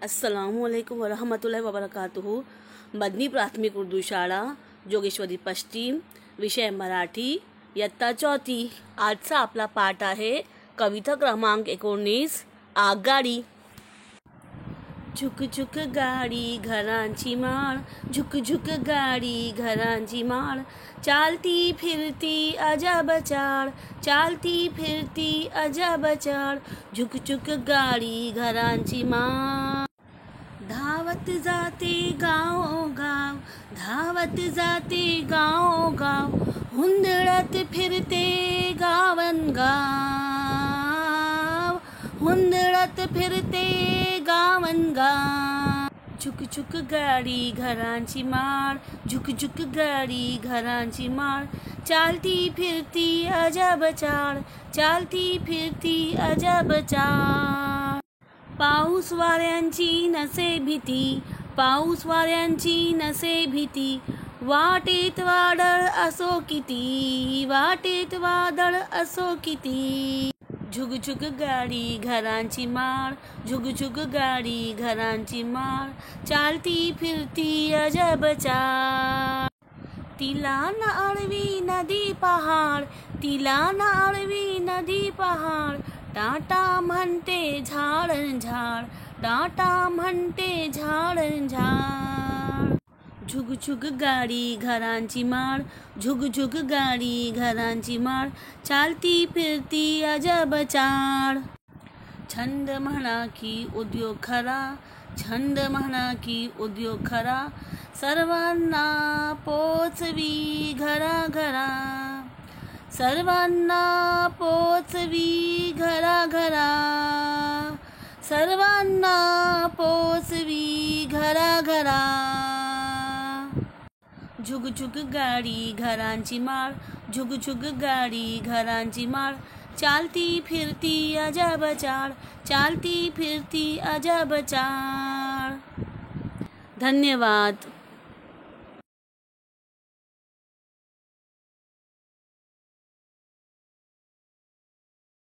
अस्सलामुअलैकुम वरहमतुल्लाहि वबरकातुहू। मदनी प्राथमिक उर्दू शाळा जोगेश्वरी पश्चिम, विषय मराठी, इयत्ता 4. आजचा आपला पाठ आहे कविता क्रमांक 19, आगगाडी. झुक झुक गाडी घरांची माळ, झुक झुक गाडी घरांची माळ, चालती फिरती अजब चाळ, चालती फिरती अजब चाळ, झुक झुक गाडी घरांची माळ. धावत जाते गावोगाव, धावत जाते गावोगाव, हुंदडत फिरते गावनगाव, हुंदडत फिरते गावनगाव. झुक झुक गाडी घरांची माळ, झुक झुक गाडी घरांची माळ, चालती फिरती अजब चाळ, चालती फिरती अजब चाळ. पाऊस वाऱ्यांची नसे भीती, पाऊस वाऱ्यांची नसे भीती, वाटेत वादळ असो किती, वाटेत वादळ असो किती. झुक झुक गाडी घरांची माळ, झुक झुक गाडी घरांची माळ, चालती फिरती अजब चाळ. तिला न आळवी नदी पहाड, तिला न आळवी नदी पहाड, टाटा म्हणते झाडन झाड, टाटा म्हणते झाडन झाड. झुक झुक गाडी घरांची माळ, झुक झुक गाडी घरांची माळ, चालती फिरती अजब चाळ. छंद म्हणा की उद्योग खरा, छंद म्हणा की उद्योग खरा, सर्वांना पोचवी घरा, सर्वांना पोचवी घरा, सर्वांना पोचवी घरा. झुक झुक गाडी घरांची माळ, झुक झुक गाडी घरांची माळ, चालती फिरती अजब चाळ, चालती फिरती अजब चाळ. धन्यवाद.